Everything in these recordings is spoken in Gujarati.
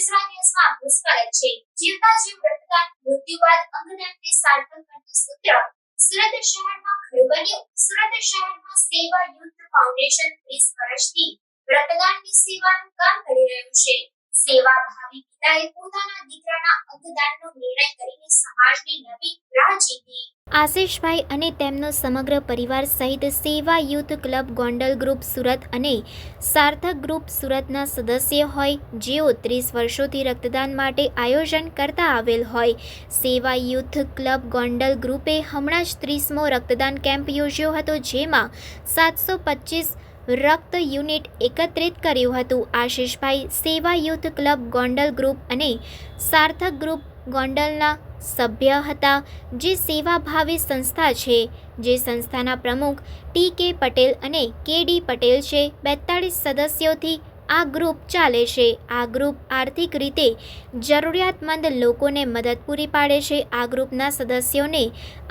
દસરા દિવસમાં આપનું સ્વાગત છે। જીવતા જીવ રક્તદાન મૃત્યુ બાદ અંગદાનને સાર્થક કરતું સૂત્ર સુરત શહેરમાં ખરું બન્યું। સુરત શહેરમાં સેવા યુથ ફાઉન્ડેશન 30 વર્ષથી રક્તદાનની સેવાનું કામ કરી રહ્યું છે। સેવાભાવી પિતાએ પોતાના દીકરાના અંગદાનનો નિર્ણય કરીને સમાજની નવી રાહ ચીંધી। આશિષભાઈ અને તેમનો સમગ્ર પરિવાર સહિત સેવા youth club Gondal group Surat અને સાર્થક ગ્રુપ સુરતના સદસ્ય હોય, જેઓ 30 વર્ષોથી રક્તદાન માટે આયોજન કરતા આવેલ હોય। સેવા યુથ ક્લબ ગોંડલ ગ્રુપે હમણાં જ 30મો રક્તદાન કેમ્પ યોજ્યો હતો, જેમાં 725 રક્ત યુનિટ એકત્રિત કર્યું હતું। આશિષભાઈ સેવા યુથ ક્લબ ગોંડલ ગ્રુપ અને સાર્થક ગ્રુપ ગોંડલના સભ્ય હતા, જે સેવાભાવી સંસ્થા છે, જે સંસ્થાના પ્રમુખ ટી.કે. પટેલ અને કે.ડી. પટેલ છે। 42 સદસ્યોથી આ ગ્રુપ ચાલે છે। આ ગ્રુપ આર્થિક રીતે જરૂરિયાતમંદ લોકોને મદદ પૂરી પાડે છે। આ ગ્રુપના સદસ્યોને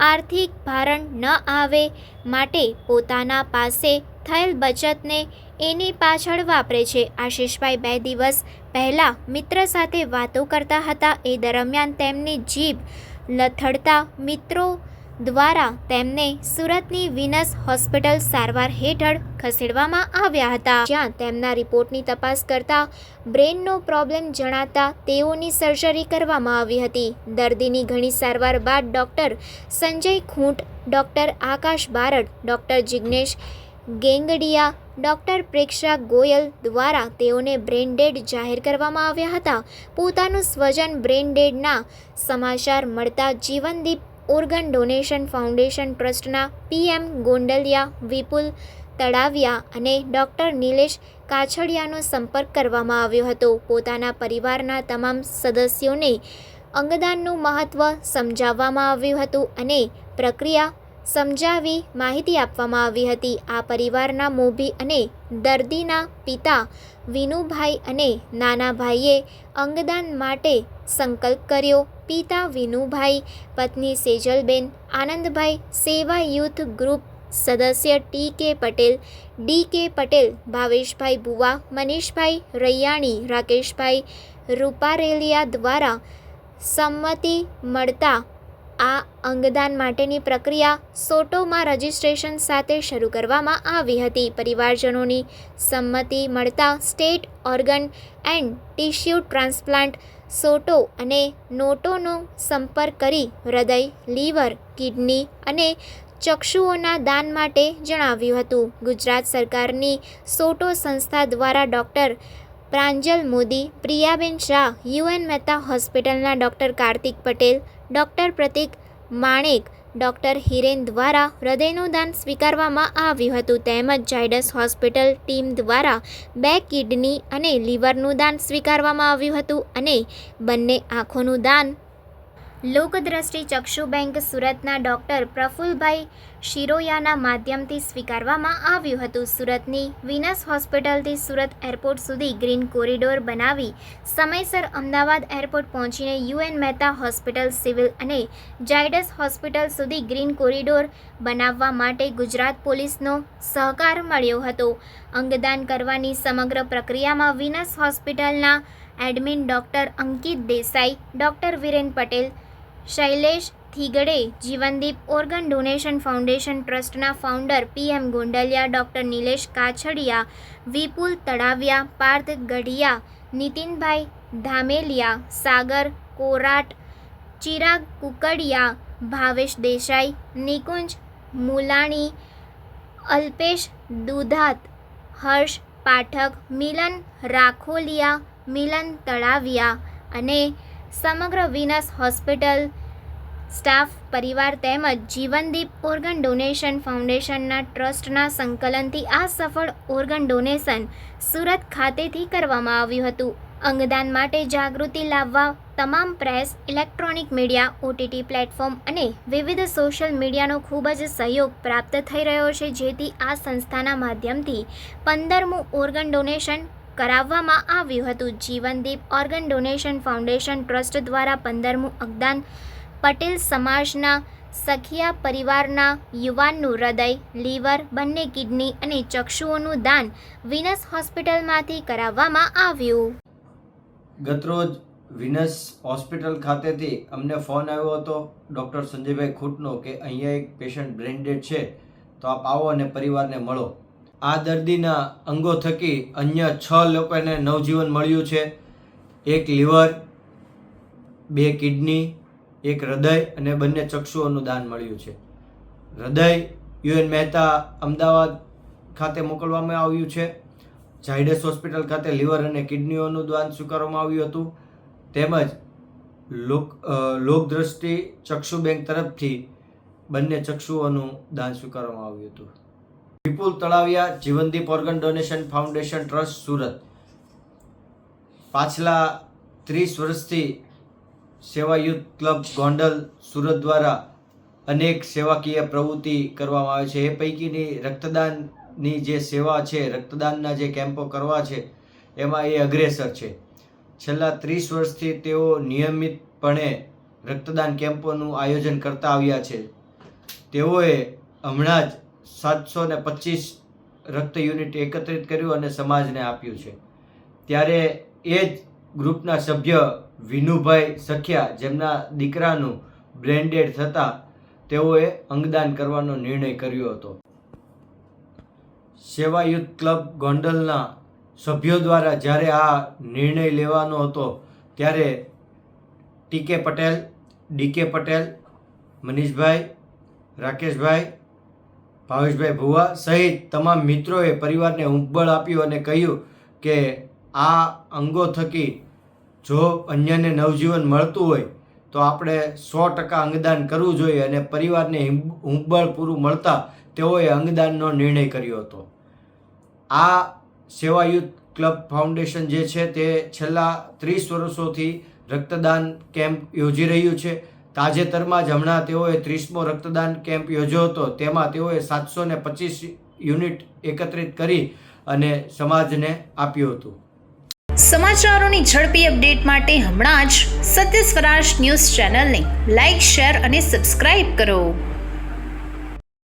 આર્થિક ભારણ ન આવે માટે પોતાના પાસે થયેલ બચતને એની પાછળ વાપરે છે। આશિષભાઈ 2 દિવસ પહેલાં મિત્ર સાથે વાતો કરતા હતા। એ દરમિયાન તેમની જીભ લથડતા મિત્રો દ્વારા તેમને સુરતની વિનસ હોસ્પિટલ સારવાર હેઠળ ખસેડવામાં આવ્યા હતા, જ્યાં તેમના રિપોર્ટની તપાસ કરતા બ્રેનનો પ્રોબ્લેમ જણાતા તેઓની સર્જરી કરવામાં આવી હતી। દર્દીની ઘણી સારવાર બાદ ડૉક્ટર સંજય ખૂંટ, ડૉક્ટર આકાશ બારડ, ડૉક્ટર જિગ્નેશ ગેંગડિયા, ડૉક્ટર પ્રેક્ષા ગોયલ દ્વારા તેઓને બ્રેન ડેડ જાહેર કરવામાં આવ્યા હતા। પોતાનું સ્વજન બ્રેન ડેડના સમાચાર મળતા જીવનદીપ ઓર્ગન ડોનેશન ફાઉન્ડેશન ટ્રસ્ટના પી.એમ. ગોંડલિયા, વિપુલ તળાવિયા અને ડૉક્ટર નિલેશ કાછડિયાનો સંપર્ક કરવામાં આવ્યો હતો। પોતાના પરિવારના તમામ સદસ્યોને અંગદાનનું મહત્ત્વ સમજાવવામાં આવ્યું હતું અને પ્રક્રિયા સમજાવી માહિતી આપવામાં આવી હતી। આ પરિવારના મોભી અને દર્દીના પિતા વિનુભાઈ અને નાના ભાઈએ અંગદાન માટે સંકલ્પ કર્યો। પિતા વિનુભાઈ, પત્ની સેજલબેન, આનંદભાઈ, સેવા યુથ ગ્રુપ સદસ્ય ટી.કે. પટેલ, ડી.કે. પટેલ, ભાવેશભાઈ ભુવા, મનીષભાઈ રૈયાણી, રાકેશભાઈ રૂપારેલિયા દ્વારા સંમતિ મળતા આ અંગદાન માટેની પ્રક્રિયા સોટોમાં રજિસ્ટ્રેશન સાથે શરૂ કરવામાં આવી હતી। પરિવારજનોની સંમતિ મળતા state organ and tissue transplant SOTTO અને નોટોનો સંપર્ક કરી હૃદય, લીવર, કિડની અને ચક્ષુઓના દાન માટે જણાવ્યું હતું। ગુજરાત સરકારની સોટો સંસ્થા દ્વારા ડૉક્ટર પ્રાંજલ મોદી, પ્રિયાબેન શાહ, યુ.એન. મહેતા હોસ્પિટલના ડૉક્ટર કાર્તિક પટેલ, ડૉક્ટર પ્રતિક માણેક, ડૉક્ટર હિરેન દ્વારા હૃદયનું દાન સ્વીકારવામાં આવ્યું હતું, તેમજ ઝાયડસ હોસ્પિટલ ટીમ દ્વારા 2 કિડની અને લીવરનું દાન સ્વીકારવામાં આવ્યું હતું અને બંને આંખોનું દાન લોકદ્રષ્ટિ ચક્ષુ બેંક સુરતના ડૉક્ટર પ્રફુલભાઈ શિરોયાના માધ્યમથી સ્વીકારવામાં આવ્યું હતું। સુરતની વિનસ હોસ્પિટલથી સુરત એરપોર્ટ સુધી ગ્રીન કોરિડોર બનાવી સમયસર અમદાવાદ એરપોર્ટ પહોંચીને યુ.એન. મહેતા હોસ્પિટલ, સિવિલ અને ઝાયડસ હોસ્પિટલ સુધી ગ્રીન કોરિડોર બનાવવા માટે ગુજરાત પોલીસનો સહકાર મળ્યો હતો। અંગદાન કરવાની સમગ્ર પ્રક્રિયામાં વિનસ હોસ્પિટલના admin doctor Ankit Desai, doctor Viren Patel, Shailesh Thigde, Jeevandeep organ donation foundation ટ્રસ્ટના founder P M. Gondaliya, doctor Nilesh Kachhadiya, Vipul Talaviya, Parth Gadhiya, નીતિનભાઈ ધામેલિયા, સાગર કોરાટ, ચિરાગ કુકડિયા, ભાવેશ દેસાઈ, નિકુંજ મુલાણી, અલ્પેશ દુધાત, હર્ષ પાઠક, મિલન રાખોલિયા, મિલન તળાવિયા અને સમગ્ર વિનસ હોસ્પિટલ સ્ટાફ, પરિવાર તેમજ જીવનદીપ ઓર્ગન ડોનેશન ફાઉન્ડેશનના ટ્રસ્ટના સંકલનથી આ સફળ ઓર્ગન ડોનેશન સુરત ખાતેથી કરવામાં આવ્યું હતું। અંગદાન માટે જાગૃતિ લાવવા તમામ press, electronic media, OTT platform અને વિવિધ સોશિયલ મીડિયાનો ખૂબ જ સહયોગ પ્રાપ્ત થઈ રહ્યો છે, જેથી આ સંસ્થાના માધ્યમથી 15મું ઓર્ગન ડોનેશન કરાવવામાં આવ્યું હતું। જીવનદીપ ઓર્ગન ડોનેશન ફાઉન્ડેશન ટ્રસ્ટ દ્વારા 15મું અંગદાન પટેલ સમાજના સખિયા પરિવારના યુવાનનું હૃદય, લીવર, બંને કિડની અને ચક્ષુઓનું દાન વિનસ હોસ્પિટલમાંથી કરાવવામાં આવ્યું। ગતરોજ વિનસ હોસ્પિટલ ખાતેથી અમને ફોન આવ્યો હતો ડૉક્ટર સંજયભાઈ ખૂંટનો કે અહીંયા એક પેશન્ટ બ્રેન ડેડ છે, તો આપ આવો અને પરિવારને મળો. આ દર્દીના અંગો થકી અન્ય 6 લોકોને નવજીવન મળ્યું છે. એક લીવર, 2 કિડની, 1 હૃદય અને 2 ચક્ષુઓનું દાન મળ્યું છે. હૃદય UN મહેતા અમદાવાદ ખાતે મોકલવામાં આવ્યું છે. ઝાયડસ હોસ્પિટલ ખાતે લીવર અને કિડનીઓનું દાન સ્વીકારવામાં આવ્યું હતું. તેમજ લોકદ્રષ્ટિ ચક્ષુ બેંક તરફથી 2 ચક્ષુઓનું દાન સ્વીકારવામાં આવ્યું હતું. Vipul Talaviya Jeevandeep organ donation foundation trust Surat પાછલા 30 વર્ષથી સેવા યુથ ક્લબ ગોંડલ સુરત દ્વારા અનેક સેવાકીય પ્રવૃત્તિ કરવામાં આવે છે. એ પૈકીની રક્તદાનની જે સેવા છે, રક્તદાનના જે કેમ્પો કરવા છે, એમાં એ અગ્રેસર છે. છેલ્લા 30 વર્ષથી તેઓ નિયમિતપણે રક્તદાન કેમ્પોનું આયોજન કરતા આવ્યા છે. તેઓએ હમણાં જ 725 રક્ત યુનિટ એકત્રિત કર્યું અને સમાજને આપ્યું છે. ત્યારે એ જ ગ્રુપના સભ્ય વિનુભાઈ સખિયા, જેમના દીકરાનું બ્રેન ડેડ થતાં તેઓએ અંગદાન કરવાનો નિર્ણય કર્યો હતો. સેવા યુથ ક્લબ ગોંડલના સભ્યો દ્વારા જ્યારે આ નિર્ણય લેવાનો હતો ત્યારે TK પટેલ, DK પટેલ, મનીષભાઈ, રાકેશભાઈ, ભાવેશભાઈ ભુવા સહિત તમામ મિત્રોએ પરિવારને ઊંઘબળ આપ્યું અને કહ્યું કે આ અંગો થકી જો અન્યને નવજીવન મળતું હોય તો આપણે 100% અંગદાન કરવું જોઈએ અને પરિવારને ઊંઘબળ પૂરું મળતા તેઓએ અંગદાનનો નિર્ણય કર્યો હતો. આ સેવા યુથ ક્લબ ફાઉન્ડેશન જે છે તે છેલ્લા 30 વર્ષોથી રક્તદાન કેમ્પ યોજી રહ્યું છે. તાજેતરમાં જ હમણાં તેઓએ 30મો રક્તદાન કેમ્પ યોજ્યો હતો. તેમાં તેઓએ 725 યુનિટ એકત્રિત કરી અને સમાજને આપ્યું હતું. સમાચારોની ઝડપી અપડેટ માટે હમણાં જ સત્ય સ્વરાજ ન્યૂઝ ચેનલને લાઇક, શેર અને સબસ્ક્રાઇબ કરો.